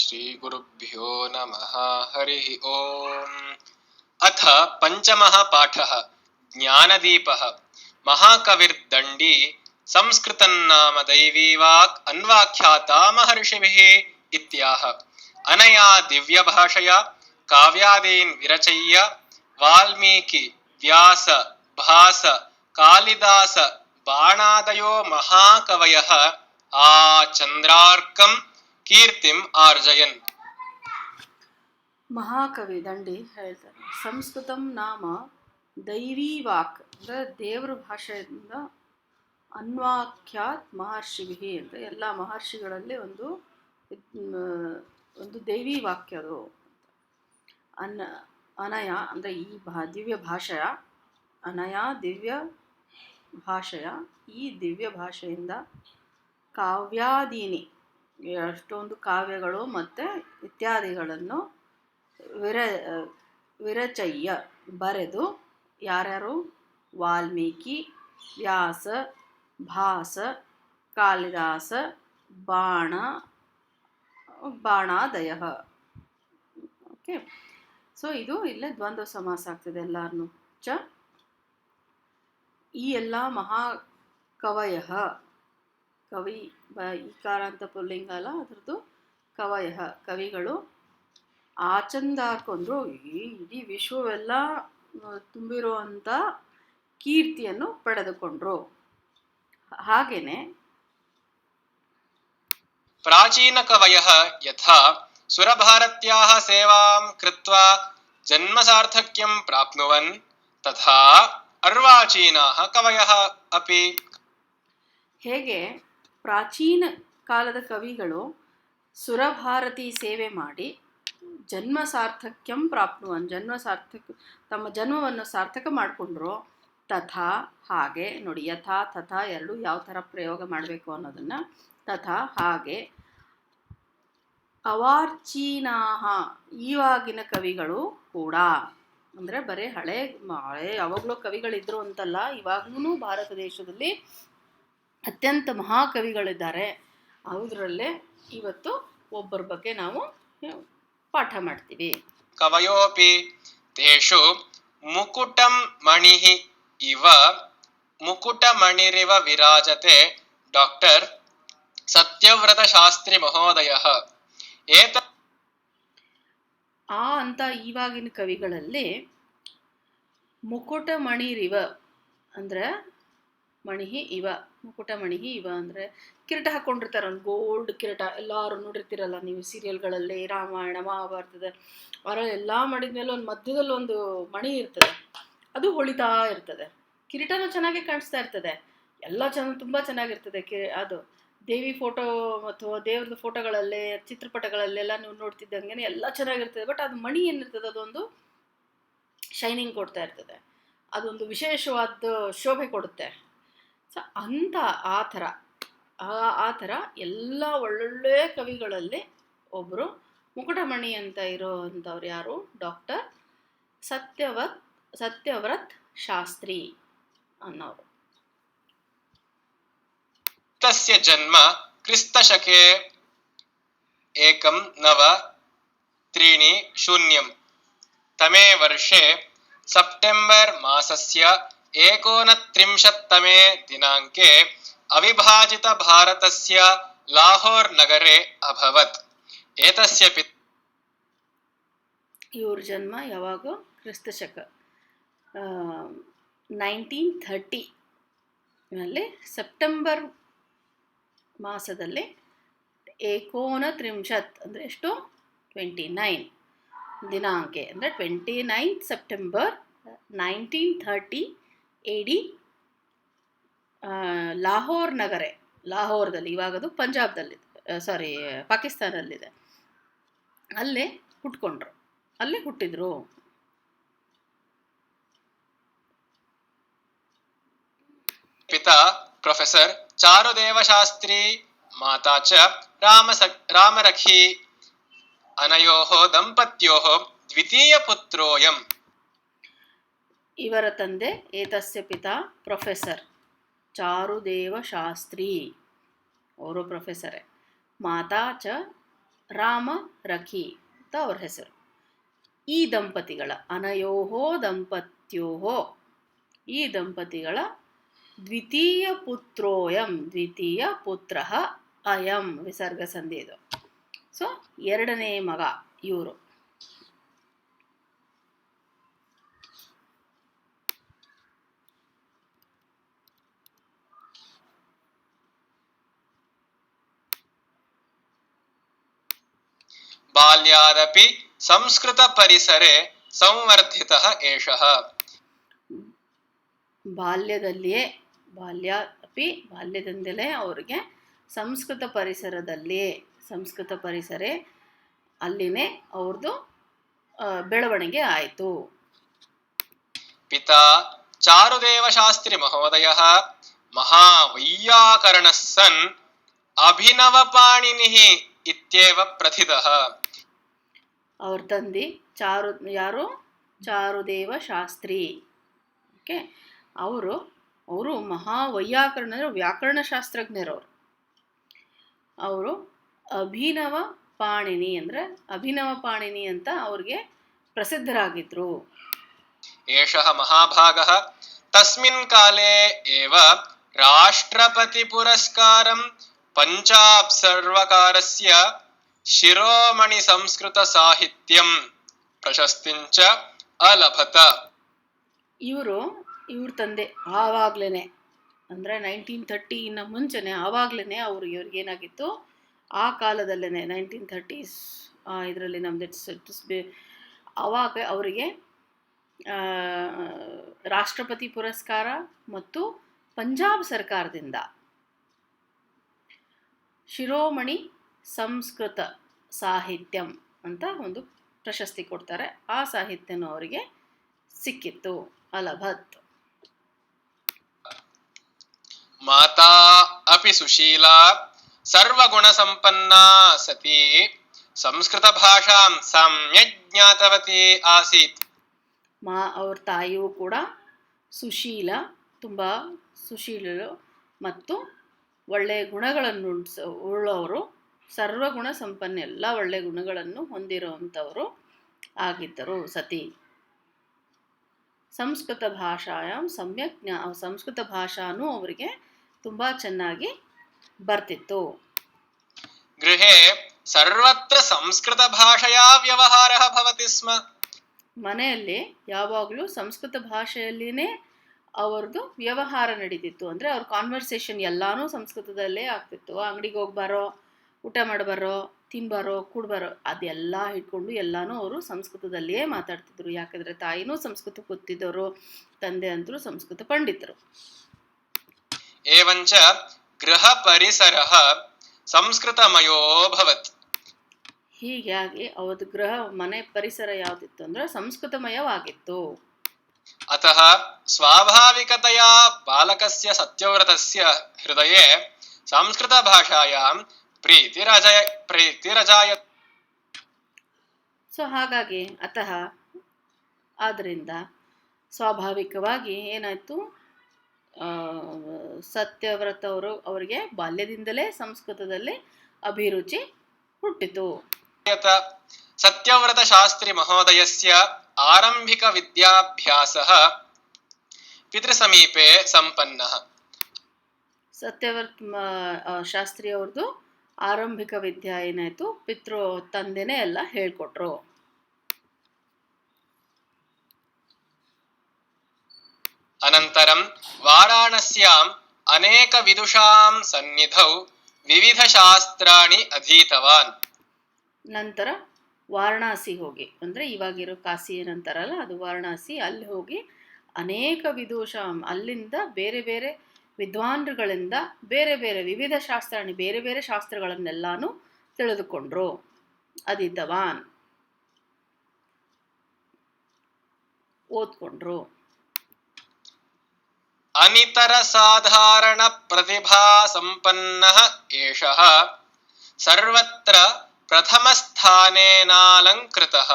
श्रीगुरुभ्यो नमः। हरिः ओम्। अथ पंचमः पाठः ज्ञानदीपः। महाकविर्दण्डी संस्कृतन्नाम दैवीवाक् अन्वाख्याता महर्षिभिः इत्याह। अनया दिव्यभाषया काव्यादीन् विरचय्य वाल्मीकि व्यास भास कालिदास बाणादयो महाकवयः चन्द्रार्कं ಕೀರ್ತಿಂ ಆರ್ಜಯನ್. ಮಹಾಕವಿ ದಂಡಿ ಹೇಳ್ತಾರೆ, ಸಂಸ್ಕೃತಂ ನಾಮ ದೈವೀ ವಾಕ್ ಅಂದರೆ ದೇವರ ಭಾಷೆಯಿಂದ ಅನ್ವಾಖ್ಯಾತ್ ಮಹರ್ಷಿಭಿ ಅಂತ ಎಲ್ಲ ಮಹರ್ಷಿಗಳಲ್ಲಿ ಒಂದು ದೈವೀ ವಾಕ್ಯ ಅದು. ಅನಯ ಅಂದರೆ ಈ ದಿವ್ಯ ಭಾಷೆಯ ಅನಯ ದಿವ್ಯ ಭಾಷೆಯ ಈ ದಿವ್ಯ ಭಾಷೆಯಿಂದ ಕಾವ್ಯಾದೀನಿ ಎಷ್ಟೊಂದು ಕಾವ್ಯಗಳು ಮತ್ತು ಇತ್ಯಾದಿಗಳನ್ನು ವಿರಚಯ್ಯ ಬರೆದು ಯಾರ್ಯಾರು ವಾಲ್ಮೀಕಿ ವ್ಯಾಸ ಭಾಸ ಕಾಳಿದಾಸ ಬಾಣಾದಯ. ಓಕೆ, ಸೊ ಇದು ಇಲ್ಲೇ ದ್ವಂದ್ವ ಸಮಾಸ ಆಗ್ತದೆ ಎಲ್ಲಾರನ್ನು ಚ. ಈ ಎಲ್ಲ ಮಹಾಕವಯ ಕವಿ ಈಕಾರ ಅಂತ ಪುಲ್ಲಿಂಗ ಅಲ್ಲ, ಅದ್ರದ್ದು ಕವಯ ಕವಿಗಳು ಆಚಂದಾರ್ಕೊಂಡ್ರು ಇಡೀ ವಿಶ್ವವೆಲ್ಲ ತುಂಬಿರುವಂಥ ಕೀರ್ತಿಯನ್ನು ಪಡೆದುಕೊಂಡ್ರು. ಹಾಗೇನೆ ಪ್ರಾಚೀನ ಕವಯಃ ಯಥಾ ಸುರಭಾರತ್ಯಾಃ ಸೇವಾಂ ಕೃತ್ವಾ ಜನ್ಮ ಸಾರ್ಥಕ್ಯಂ ಪ್ರಾಪ್ನುವನ್ ತಥಾ ಅರ್ವಾಚೀನಾಃ ಕವಯಃ ಅಪಿ. ಹೇಗೆ ಪ್ರಾಚೀನ ಕಾಲದ ಕವಿಗಳು ಸುರಭಾರತಿ ಸೇವೆ ಮಾಡಿ ಜನ್ಮ ಸಾರ್ಥಕ್ಯಂ ಪ್ರಾಪ್ನುವನ್ ತಮ್ಮ ಜನ್ಮವನ್ನು ಸಾರ್ಥಕ ಮಾಡಿಕೊಂಡ್ರು. ತಥಾ ಹಾಗೆ ನೋಡಿ, ಯಥಾ ತಥಾ ಎರಡು ಯಾವ ಥರ ಪ್ರಯೋಗ ಮಾಡಬೇಕು ಅನ್ನೋದನ್ನು. ತಥಾ ಹಾಗೆ ಅವಾರ್ಚೀನಾಹ ಈವಾಗಿನ ಕವಿಗಳು ಕೂಡ, ಅಂದರೆ ಬರೀ ಹಳೆ ಯಾವಾಗಲೂ ಕವಿಗಳಿದ್ರು ಅಂತಲ್ಲ, ಇವಾಗ್ಲೂ ಭಾರತ ದೇಶದಲ್ಲಿ ಅತ್ಯಂತ ಮಹಾಕವಿಗಳಿದ್ದಾರೆ. ಅದರಲ್ಲೇ ಇವತ್ತು ಒಬ್ಬರ ಬಗ್ಗೆ ನಾವು ಪಾಠ ಮಾಡ್ತೀವಿ. ಕವಯೋಪಿ ತೇಷು ಮುಕುಟಂ ಮಣಿಃ ಇವ ಮುಕುಟಮಣಿರಿವ ವಿರಾಜತೆ ಡಾಕ್ಟರ್ ಸತ್ಯವ್ರತ ಶಾಸ್ತ್ರಿ ಮಹೋದಯಃ. ಅಂತ ಇವಾಗಿನ ಕವಿಗಳಲ್ಲಿ ಮುಕುಟಮಣಿರಿವ ಅಂದರೆ ಮಣಿಹಿ ಇವ, ಮುಕುಟ ಮಣಿಹಿ ಇವ ಅಂದರೆ ಕಿರೀಟ ಹಾಕ್ಕೊಂಡಿರ್ತಾರೆ, ಒಂದು ಗೋಲ್ಡ್ ಕಿರೀಟ. ಎಲ್ಲರೂ ನೋಡಿರ್ತೀರಲ್ಲ ನೀವು ಸೀರಿಯಲ್ಗಳಲ್ಲಿ, ರಾಮಾಯಣ ಮಹಾಭಾರತದ ಅವರಲ್ಲಿ ಎಲ್ಲ ಮಾಡಿದ್ಮೇಲೆ ಒಂದು ಮಧ್ಯದಲ್ಲಿ ಒಂದು ಮಣಿ ಇರ್ತದೆ, ಅದು ಹೊಳಿತಾ ಇರ್ತದೆ. ಕಿರೀಟನೂ ಚೆನ್ನಾಗಿ ಕಾಣಿಸ್ತಾ ಇರ್ತದೆ, ಎಲ್ಲ ತುಂಬ ಚೆನ್ನಾಗಿರ್ತದೆ. ಅದು ದೇವಿ ಫೋಟೋ ಅಥವಾ ದೇವ್ರದ್ದು ಫೋಟೋಗಳಲ್ಲೇ ಚಿತ್ರಪಟಗಳಲ್ಲೆಲ್ಲ ನೀವು ನೋಡ್ತಿದ್ದಂಗೆ ಎಲ್ಲ ಚೆನ್ನಾಗಿರ್ತದೆ. ಬಟ್ ಅದು ಮಣಿ ಏನಿರ್ತದೆ ಅದೊಂದು ಶೈನಿಂಗ್ ಕೊಡ್ತಾ ಇರ್ತದೆ, ಅದೊಂದು ವಿಶೇಷವಾದ ಶೋಭೆ ಕೊಡುತ್ತೆ. ಸೊ ಅಂತ ಆ ಥರ ಎಲ್ಲ ಒಳ್ಳೊಳ್ಳೆ ಕವಿಗಳಲ್ಲಿ ಒಬ್ಬರು ಮುಕುಟಮಣಿ ಅಂತ ಇರೋವಂಥವ್ರು ಯಾರು? ಡಾಕ್ಟರ್ ಸತ್ಯವ್ರತ್ ಶಾಸ್ತ್ರಿ ಅನ್ನೋರು. ತಸ್ಯ ಜನ್ಮ ಕ್ರಿಸ್ತಶಕೆ 1930 ತಮೇ ವರ್ಷೆ ಸೆಪ್ಟೆಂಬರ್ ಮಾಸಸ್ಯ 29 ದಿನಾಂಕೆ ಅವಿಭಾಜಿತ ಭಾರತಸ್ಯ ಲಾಹೋರ್ ನಗರೆ ಅಭವತ್. ಏತಸ್ಯ ಇವ್ರ ಜನ್ಮ ಯಾವಾಗ? ಕ್ರಿಸ್ತಶಕ 1930 ನಲ್ಲಿ ಸೆಪ್ಟೆಂಬರ್ ಮಾಸದಲ್ಲಿ 29 ಅಂದರೆ ಎಷ್ಟು? 29 ದಿನಾಂಕೆ ಅಂದರೆ 29 ಸೆಪ್ಟೆಂಬರ್ 1930 AD ಲಾಹೋರ್ ನಗರೆ, ಲಾಹೋರ್ದಲ್ಲಿ, ಇವಾಗದು ಪಂಜಾಬ್ದಲ್ಲಿದೆ, ಪಾಕಿಸ್ತಾನದಲ್ಲಿದೆ. ಅಲ್ಲೇ ಹುಟ್ಟಿದ್ರು. ಪಿತಾ ಪ್ರೊಫೆಸರ್ ಚಾರುದೇವ ಶಾಸ್ತ್ರಿ, ಮಾತಾ ಚ ರಾಮರಖಿ. ಅನಯೋಃ ದಂಪತ್ಯೋಃ ದ್ವಿತೀಯ ಪುತ್ರೋಯಂ. ಇವರ ತಂದೆ ಏತಸ್ಯ ಪಿತಾ ಪ್ರೊಫೆಸರ್ ಚಾರುದೇವ ಶಾಸ್ತ್ರಿ, ಅವರು ಪ್ರೊಫೆಸರೇ. ಮಾತಾ ಚ ರಾಮ ರಖಿ ಅಂತ ಅವ್ರ ಹೆಸರು. ಈ ದಂಪತಿಗಳ ಅನಯೋಹೋ ದಂಪತ್ಯೋಹೋ ಈ ದಂಪತಿಗಳ ದ್ವಿತೀಯ ಪುತ್ರೋಯಂ ದ್ವಿತೀಯ ಪುತ್ರ ಅಯಂ ವಿಸರ್ಗ ಸಂಧಿ ಇದು. ಸೊ ಎರಡನೇ ಮಗ ಇವರು. ಬಾಲ್ಯಾದಪಿ ಸಂಸ್ಕೃತ ಪರಿಸರೆ ಸಂವರ್ಧಿತಃ ಏಷಃ. ಬಾಲ್ಯದಿಂದಲೇ ಅವರಿಗೆ ಸಂಸ್ಕೃತ ಪರಿಸರೇ ಅಲ್ಲಿನೇ ಅವ್ರದ್ದು ಬೆಳವಣಿಗೆ ಆಯಿತು. ಪಿತಾ ಚಾರುದೇವ ಶಾಸ್ತ್ರಿ ಮಹೋದಯಃ ಮಹಾವೈಯಾಕರಣಃ ಸನ್ ಅಭಿನವ ಪಾಣಿನಿಃ ಇತ್ಯೇವ ಪ್ರಥಿತಃ. ಅವ್ರ ತಂದೆ ಚಾರುದೇವ ಶಾಸ್ತ್ರಿ. ಓಕೆ, ಅವರು ಮಹಾವೈಯಾಕರಣ ವ್ಯಾಕರಣ ಶಾಸ್ತ್ರಜ್ಞರವರು. ಅವರು ಅಭಿನವ ಪಾಣಿನಿ ಅಂತ ಅವ್ರಿಗೆ ಪ್ರಸಿದ್ಧರಾಗಿದ್ರು. ಏಷಃ ಮಹಾಭಾಗಃ ತಸ್ಮಿನ್ ಕಾಲೇ ಏವ ರಾಷ್ಟ್ರಪತಿ ಪುರಸ್ಕಾರಂ ಪಂಜಾಬ್ ಸರ್ವಕಾರಸ್ಯ ಶಿರೋಮಣಿ ಸಂಸ್ಕೃತ ಸಾಹಿತ್ಯಂ ಪ್ರಶಸ್ತಿಂಚ ಅಲಭತ. ಇವ್ರ ತಂದೆ ಆವಾಗ್ಲೇನೆ ಅಂದರೆ 1930 ಮುಂಚೆನೆ ಆವಾಗ್ಲೇ ಇವ್ರಿಗೇನಾಗಿತ್ತು, ಆ ಕಾಲದಲ್ಲೇ 1930s ಇದರಲ್ಲಿ ನಮ್ದು ಆವಾಗ ಅವರಿಗೆ ರಾಷ್ಟ್ರಪತಿ ಪುರಸ್ಕಾರ ಮತ್ತು ಪಂಜಾಬ್ ಸರ್ಕಾರದಿಂದ ಶಿರೋಮಣಿ ಸಂಸ್ಕೃತ ಸಾಹಿತ್ಯಂ ಅಂತ ಒಂದು ಪ್ರಶಸ್ತಿ ಕೊಡ್ತಾರೆ. ಆ ಸಾಹಿತ್ಯನೂ ಅವರಿಗೆ ಸಿಕ್ಕಿತ್ತು. ಅಲಭತ್. ಮಾತಾ ಅಪಿ ಸುಶೀಲಾ ಸರ್ವಗುಣ ಸಂಪನ್ನಾ ಸತಿ ಸಂಸ್ಕೃತ ಭಾಷಾಂ ಸಮ್ಯಕ್ ಜ್ಞಾತವತಿ ಆಸೀತ್. ಅವ್ರ ತಾಯಿಯೂ ಕೂಡ ಸುಶೀಲ, ತುಂಬ ಸುಶೀಲರು ಮತ್ತು ಒಳ್ಳೆಯ ಗುಣಗಳನ್ನು ಉಳ್ಳವರು, ಸರ್ವಗುಣ ಸಂಪನ್ನ, ಎಲ್ಲ ಒಳ್ಳೆಯ ಗುಣಗಳನ್ನು ಹೊಂದಿರುವಂಥವರು ಆಗಿದ್ದರು ಸತಿ. ಸಂಸ್ಕೃತ ಭಾಷಾಯಾಂ ಸಮ್ಯಕ್ ಸಂಸ್ಕೃತ ಭಾಷಾನೂ ಅವರಿಗೆ ತುಂಬ ಚೆನ್ನಾಗಿ ಬರ್ತಿತ್ತು. ಗೃಹೇ ಸರ್ವತ್ರ ಸಂಸ್ಕೃತ ಭಾಷೆಯ ವ್ಯವಹಾರಃ ಭವತಿ ಸ್ಮ. ಮನೆಯಲ್ಲಿ ಯಾವಾಗಲೂ ಸಂಸ್ಕೃತ ಭಾಷೆಯಲ್ಲಿನೇ ಅವ್ರದ್ದು ವ್ಯವಹಾರ ನಡೀತಿತ್ತು. ಅಂದರೆ ಅವ್ರ ಕಾನ್ವರ್ಸೇಷನ್ ಎಲ್ಲಾನು ಸಂಸ್ಕೃತದಲ್ಲೇ ಆಗ್ತಿತ್ತು. ಅಂಗಡಿಗೆ ಹೋಗ್ಬಾರೋ, ಊಟ ಮಾಡಬಾರೋ, ತಿನ್ಬಾರೋ, ಕೂಡ್ಬಾರೋ ಅದೆಲ್ಲ ಇಟ್ಕೊಂಡು ಎಲ್ಲಾನು ಅವರು ಸಂಸ್ಕೃತದಲ್ಲಿಯೇ ಮಾತಾಡ್ತಿದ್ರು. ಯಾಕಂದರೆ ತಾಯಿನೂ ಸಂಸ್ಕೃತ ಗೊತ್ತಿದ್ದವರು, ತಂದೆ ಅಂತರೂ ಸಂಸ್ಕೃತ ಪಂಡಿತರು. ಏವಂಚ ಗೃಹ ಪರಿಸರಃ ಸಂಸ್ಕೃತಮಯೋ ಭವತ್. ಹೀಗಾಗಿ ಅವ್ರದ್ದು ಮನೆ ಪರಿಸರ ಯಾವುದಿತ್ತು ಅಂದರೆ ಸಂಸ್ಕೃತಮಯವಾಗಿತ್ತು. ಅತಃ ಸ್ವಾಭಾವಿಕತೆಯ ಬಾಲಕಸ್ಯ ಸತ್ಯವ್ರತಸ್ಯ ಹೃದಯೇ ಸಂಸ್ಕೃತ ಭಾಷಾಯಾಂ ಪ್ರೀತಿರಜಾಯ. ಸೊ ಹಾಗಾಗಿ ಆದ್ದರಿಂದ ಸ್ವಾಭಾವಿಕವಾಗಿ ಏನಾಯಿತು, ಸತ್ಯವ್ರತ ಅವರಿಗೆ ಬಾಲ್ಯದಿಂದಲೇ ಸಂಸ್ಕೃತದಲ್ಲಿ ಅಭಿರುಚಿ ಹುಟ್ಟಿತು. ಸತ್ಯವ್ರತ ಶಾಸ್ತ್ರಿ ಮಹೋದಯಸ್ಯ ಆರಂಭಿಕ ವಿದ್ಯಾಭ್ಯಾಸಃ ಪಿತೃಸಮೀಪೆ ಸಂಪನ್ನಃ. ಸತ್ಯವ್ರತ ಶಾಸ್ತ್ರಿ ಅವ್ರದ್ದು ಆರಂಭಿಕ ವಿದ್ಯಾ ಏನಾಯಿತು, ತಂದೆನೇ ಎಲ್ಲ ಹೇಳ್ಕೊಟ್ರು. ಅನಂತರಂ ವಾರಾಣಸ್ಯಾಂ ಅನೇಕ ವಿದುಷಾಂ ಸನ್ನಿಧೌ ವಿವಿಧ ಶಾಸ್ತ್ರಾಣಿ ಅಧೀತವಾನ್. ನಂತರ ವಾರಣಾಸಿ ಹೋಗಿ, ಅಂದರೆ ಇವಾಗಿರೋ ಕಾಶಿ ಏನಂತಾರಲ್ಲ ಅದು ವಾರಣಾಸಿ, ಅಲ್ಲಿ ಹೋಗಿ ಅನೇಕ ಅಲ್ಲಿಂದ ಬೇರೆ ಬೇರೆ ವಿದ್ವಾನ್ರುಗಳಿಂದ ಬೇರೆ ಬೇರೆ ವಿವಿಧ ಶಾಸ್ತ್ರಾಣಿ ಬೇರೆ ಬೇರೆ ಶಾಸ್ತ್ರಗಳನ್ನೆಲ್ಲಾನು ತಿಳಿದುಕೊಂಡ್ರು. ಅಧೀತವಾನ್ ಓದ್ಕೊಂಡ್ರು. ಅನಿತರ ಸಾಧಾರಣ ಪ್ರತಿಭಾ ಸಂಪನ್ನಃ ಏಷಃ ಸರ್ವತ್ರ ಪ್ರಥಮ ಸ್ಥಾನೇನಾಲಂಕೃತಃ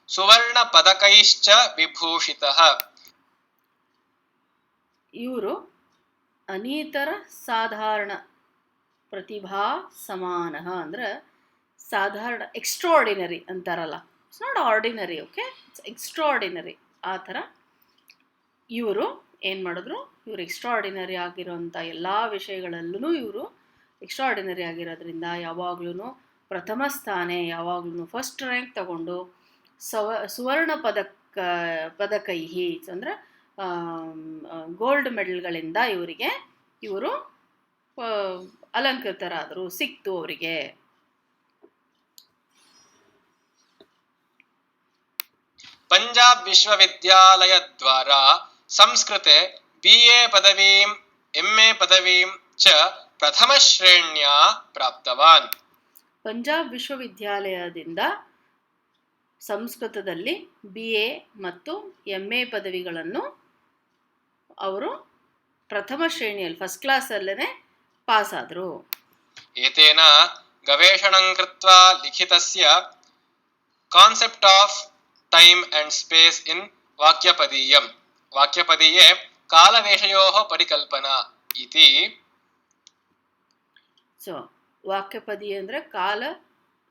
ಸುವರ್ಣ ಪದಕೈಶ್ಚ ವಿಭೂಷಿತಃ. ಇವರು ಅನಿತರ ಸಾಧಾರಣ ಪ್ರತಿಭಾ ಸಮಾನಃ ಅಂದ್ರೆ ಸಾಧಾರಣ, ಎಕ್ಸ್ಟ್ರಾಆರ್ಡಿನರಿ ಅಂತಾರಲ್ಲ, it's not ordinary, okay, it's extraordinary. ಆ ಥರ ಇವರು ಏನು ಮಾಡಿದ್ರು, ಇವರು ಎಕ್ಸ್ಟ್ರಾಆರ್ಡಿನರಿ ಆಗಿರೋಂಥ ಎಲ್ಲ ವಿಷಯಗಳಲ್ಲೂ ಇವರು ಎಕ್ಸ್ಟ್ರಾಆರ್ಡಿನರಿ ಆಗಿರೋದ್ರಿಂದ ಯಾವಾಗ್ಲೂ ಪ್ರಥಮ ಸ್ಥಾನ, ಯಾವಾಗ್ಲೂ ಫಸ್ಟ್ ರ್ಯಾಂಕ್ ತಗೊಂಡು ಸುವರ್ಣ ಪದಕೈಹಿ ಅಂದರೆ ಗೋಲ್ಡ್ ಮೆಡಲ್ಗಳಿಂದ ಇವರು ಅಲಂಕೃತರಾದರು, ಸಿಕ್ತು ಅವರಿಗೆ. ಪಂಜಾಬ್ ವಿಶ್ವವಿದ್ಯಾಲಯ ದ್ವಾರ ಸಂಸ್ಕೃತೆ BA ಪದವೀಂ MA ಪದವೀಂ ಚ ಪ್ರಥಮ ಶ್ರೇಣ್ಯಾ ಪ್ರಾಪ್ತವಾನ್. ಪಂಜಾಬ್ ವಿಶ್ವವಿದ್ಯಾಲಯದಿಂದ ಸಂಸ್ಕೃತದಲ್ಲಿ BA ಮತ್ತು MA ಪದವಿಗಳನ್ನು ಅವರು ಪ್ರಥಮ ಶ್ರೇಣಿಯಲ್ಲಿ, ಫಸ್ಟ್ ಕ್ಲಾಸಲ್ಲೇ ಪಾಸ್ ಆದರು. ಏತೇನ ಗವೇಷಣಂ ಕೃತ್ವಾ ಲಿಖಿತಸ್ಯ concept of time and space in Vakyapadiyam ವಾಕ್ಯಪದೀಯೇ ಕಾಲದೇಶಯೋಃ ಪರಿಕಲ್ಪನಾ ಇತಿ. ಸೊ ವಾಕ್ಯಪದೀಯ ಅಂದರೆ ಕಾಲ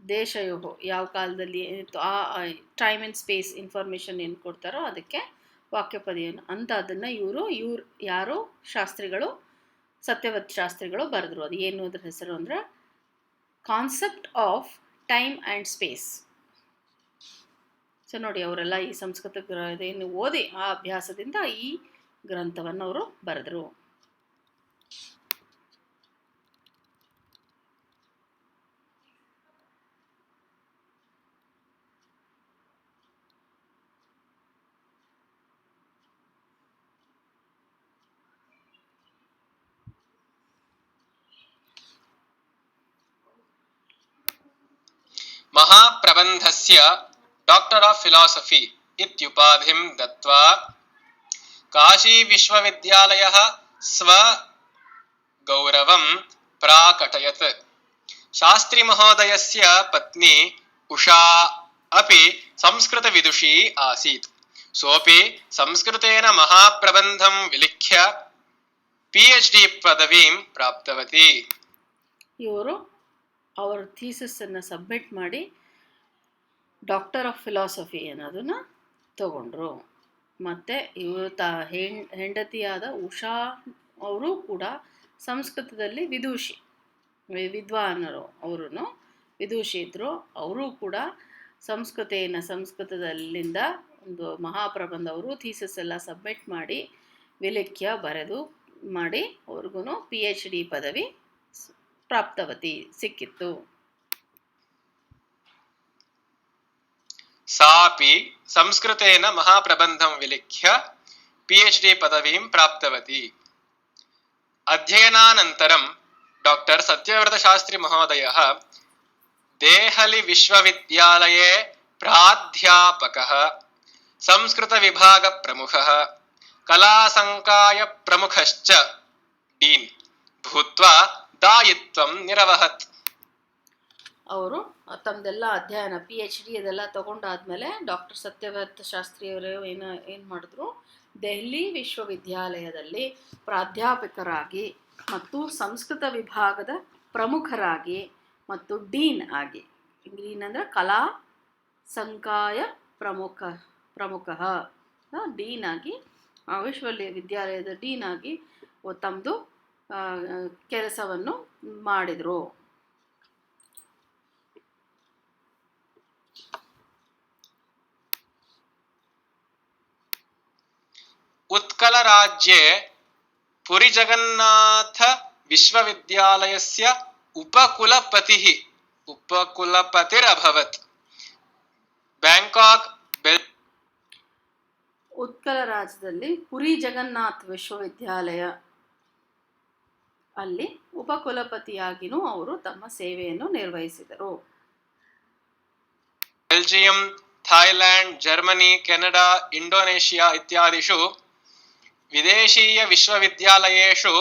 ದೇಶಯೋಃ, ಯಾವ ಕಾಲದಲ್ಲಿ ಆ ಟೈಮ್ ಆ್ಯಂಡ್ ಸ್ಪೇಸ್ ಇನ್ಫಾರ್ಮೇಷನ್ ಏನು ಕೊಡ್ತಾರೋ ಅದಕ್ಕೆ ವಾಕ್ಯಪದೀಯನು ಅಂತ. ಅದನ್ನು ಇವರು ಯಾರು ಶಾಸ್ತ್ರಿಗಳು, ಸತ್ಯವತ್ ಶಾಸ್ತ್ರಿಗಳು ಬರೆದ್ರು. ಅದು ಏನು ಅದ್ರ ಹೆಸರು ಅಂದರೆ concept of time and space. So ನೋಡಿ, ಅವರೆಲ್ಲ ಈ ಸಂಸ್ಕೃತ ಇದೇನು ಓದಿ ಆ ಅಭ್ಯಾಸದಿಂದ ಈ ಗ್ರಂಥವನ್ನು ಅವರು ಬರೆದರು. ಮಹಾಪ್ರಬಂಧಸ್ಯ ಡಾಕ್ಟರ್ ಆಫ್ ಫಿಲಾಸಫಿ ಇತ್ಯುಪಾಧಿಂ ದತ್ವಾ ಕಾಶಿ ವಿಶ್ವವಿದ್ಯಾಲಯಃ ಸ್ವಗೌರವಂ ಪ್ರಾಕಟಯತ್. ಶಾಸ್ತ್ರಿ ಮಹೋದಯಸ್ಯ ಪತ್ನಿ ಉಷಾ ಅಪಿ ಸಂಸ್ಕೃತ ವಿದುಷಿ ಆಸೀತ್. ಸೋಪಿ ಸಂಸ್ಕೃತೇನ ಮಹಾಪ್ರಬಂಧಂ ವಿಲಿಖ್ಯ PhD ಪದವೀಂ ಪ್ರಾಪ್ತವತಿ. ಇವರು ಅವರ ಥೀಸಸ್ಸನ್ನು ಸಬ್ಮಿಟ್ ಮಾಡಿ ಡಾಕ್ಟರ್ ಆಫ್ ಫಿಲಾಸಫಿ ಅನ್ನೋದನ್ನು ತಗೊಂಡ್ರು. ಮತ್ತು ಇವರು ಹೆಂಡತಿಯಾದ ಉಷಾ ಅವರು ಕೂಡ ಸಂಸ್ಕೃತದಲ್ಲಿ ವಿದ್ವಾನರು, ಅವರು ವಿದೂಷಿ ಇದ್ದರು. ಅವರು ಕೂಡ ಸಂಸ್ಕೃತದಲ್ಲಿಂದ ಒಂದು ಮಹಾಪ್ರಬಂಧ ಅವರು ಥೀಸಸ್ ಎಲ್ಲ ಸಬ್ಮಿಟ್ ಮಾಡಿ ವಿಲಿಖ್ಯ ಬರೆದು ಮಾಡಿ ಅವ್ರಿಗೂ PhD ಪದವಿ ಪ್ರಾಪ್ತವತಿ ಸಿಕ್ಕಿತ್ತು. ಸಾಪಿ ಸಂಸ್ಕೃತೇನ ಮಹಾಪ್ರಬಂಧಂ ವಿಲಿಖ್ಯ PhD ಪದವೀಂ ಪ್ರಾಪ್ತವತಿ. ಅಧ್ಯಯನಾನಂತರಂ ಡಾಕ್ಟರ್ ಸತ್ಯವ್ರತ ಶಾಸ್ತ್ರಿ ಮಹೋದಯಃ ದೇಹಲಿ ವಿಶ್ವವಿದ್ಯಾಲಯೇ ಪ್ರಾಧ್ಯಾಪಕಃ, ಸಂಸ್ಕೃತ ವಿಭಾಗ ಪ್ರಮುಖಃ, ಕಲಾಸಂಕಾಯ ಪ್ರಮುಖಶ್ಚ ಡೀನ್ ಭೂತ್ವಾ ದಾಯಿತ್ವಂ ನಿರ್ವಹತ್. ಅವರು ತಮ್ಮದೆಲ್ಲ ಅಧ್ಯಯನ PhD ಅದೆಲ್ಲ ತಗೊಂಡಾದ್ಮೇಲೆ ಡಾಕ್ಟರ್ ಸತ್ಯವ್ರತ ಶಾಸ್ತ್ರಿಯವರು ಏನು ಮಾಡಿದ್ರು, ದೆಹಲಿ ವಿಶ್ವವಿದ್ಯಾಲಯದಲ್ಲಿ ಪ್ರಾಧ್ಯಾಪಕರಾಗಿ ಮತ್ತು ಸಂಸ್ಕೃತ ವಿಭಾಗದ ಪ್ರಮುಖರಾಗಿ ಮತ್ತು ಡೀನ್ ಆಗಿ, ಡೀನ್ ಅಂದರೆ ಕಲಾ ಸಂಕಾಯ ಪ್ರಮುಖ ಡೀನ್ ಆಗಿ, ವಿಶ್ವವಿದ್ಯಾಲಯದ ಡೀನ್ ಆಗಿ ತಮ್ಮದು ಕೆಲಸವನ್ನು ಮಾಡಿದರು. ಉತ್ಕಲ ರಾಜ್ಯೆ ಪುರಿ ಜಗನ್ನಾಥ ವಿಶ್ವವಿದ್ಯಾಲಯಸ್ಯ ಉಪಕುಲಪತಿರಭವತ್. ಬ್ಯಾಂಕಾಕ್ ಉತ್ಕಲ ರಾಜ್ಯದಲ್ಲಿ ಪುರಿ ಜಗನ್ನಾಥ್ ವಿಶ್ವವಿದ್ಯಾಲಯ ಅಲ್ಲಿ ಉಪಕುಲಪತಿಯಾಗಿಯೂ ಅವರು ತಮ್ಮ ಸೇವೆಯನ್ನು ನಿರ್ವಹಿಸಿದರು. Belgium, Thailand, Germany, Canada, Indonesia ಇತ್ಯಾದಿಷು ವಿದೇಶೀಯ ವಿಶ್ವವಿದ್ಯಾಲಯೇಷು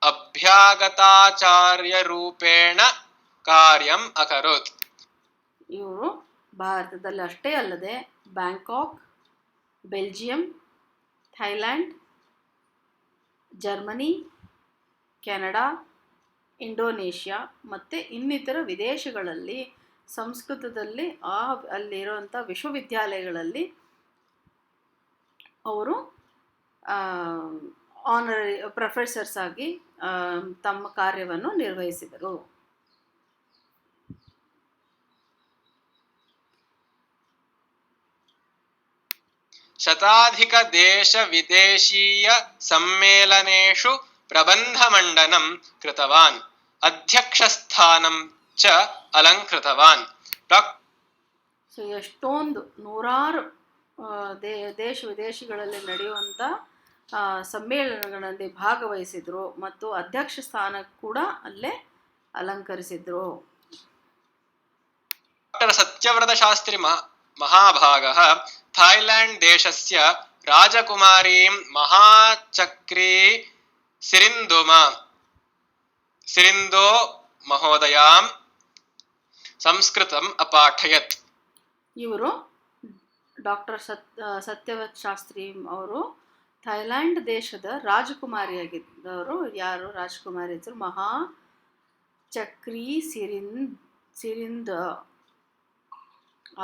ಅಭ್ಯಾಗತಾಚಾರ್ಯರೂಪೇಣ ಕಾರ್ಯಂ ಅಕರೋತ್. ಇವರು ಭಾರತದಲ್ಲಿ ಅಷ್ಟೇ ಅಲ್ಲದೆ Bangkok, Belgium, Thailand, Germany, Canada, Indonesia ಮತ್ತು ಇನ್ನಿತರ ವಿದೇಶಗಳಲ್ಲಿ ಸಂಸ್ಕೃತದಲ್ಲಿ ಅಲ್ಲಿರುವಂಥ ವಿಶ್ವವಿದ್ಯಾಲಯಗಳಲ್ಲಿ ಅವರು ಆನರರಿ ಪ್ರೊಫೆಸರ್ಸ್ ಆಗಿ ತಮ್ಮ ಕಾರ್ಯವನ್ನು ನಿರ್ವಹಿಸಿದರು. ಶತಾಧಿಕ ದೇಶ ವಿದೇಶೀಯ ಸಮ್ಮೇಳನೇಷು ಪ್ರಬಂಧಮಂಡನಂ ಕೃತವಾನ್, ಅಧ್ಯಕ್ಷಸ್ಥಾನಂ ಚ ಅಲಂಕೃತವಾನ್. ಸೊ ಎಷ್ಟೊಂದು ನೂರಾರು ದೇಶ ವಿದೇಶಗಳಲ್ಲಿ ನಡೆಯುವಂಥ ಸಮ್ಮೇಳನಗಳಲ್ಲಿ ಭಾಗವಹಿಸಿದ್ರು ಮತ್ತು ಅಧ್ಯಕ್ಷ ಸ್ಥಾನ ಕೂಡ ಅಲ್ಲೇ ಅಲಂಕರಿಸಿದ್ರು. ಡಾಕ್ಟರ್ ಸತ್ಯವ್ರತ ಶಾಸ್ತ್ರಿ ಮಹಾಭಾಗಃ ಥಾಯ್ಲ್ಯಾಂಡ್ ದೇಶಸ್ಯ ರಾಜಕುಮಾರೀಂ ಮಹಾಚಕ್ರೀ ಸಿರಿಂದೋ ಮಹೋದಯಾಂ ಸಂಸ್ಕೃತಂ ಅಪಾಠಯತ್. ಇವರು ಡಾಕ್ಟರ್ ಸತ್ಯವ್ರತ ಶಾಸ್ತ್ರಿ ಅವರು ಥೈಲ್ಯಾಂಡ್ ದೇಶದ ರಾಜಕುಮಾರಿಯಾಗಿದ್ದವರು. ಯಾರು ರಾಜಕುಮಾರಿ ಹೆಸರು ಮಹಾಚಕ್ರೀ ಸಿರಿಂದ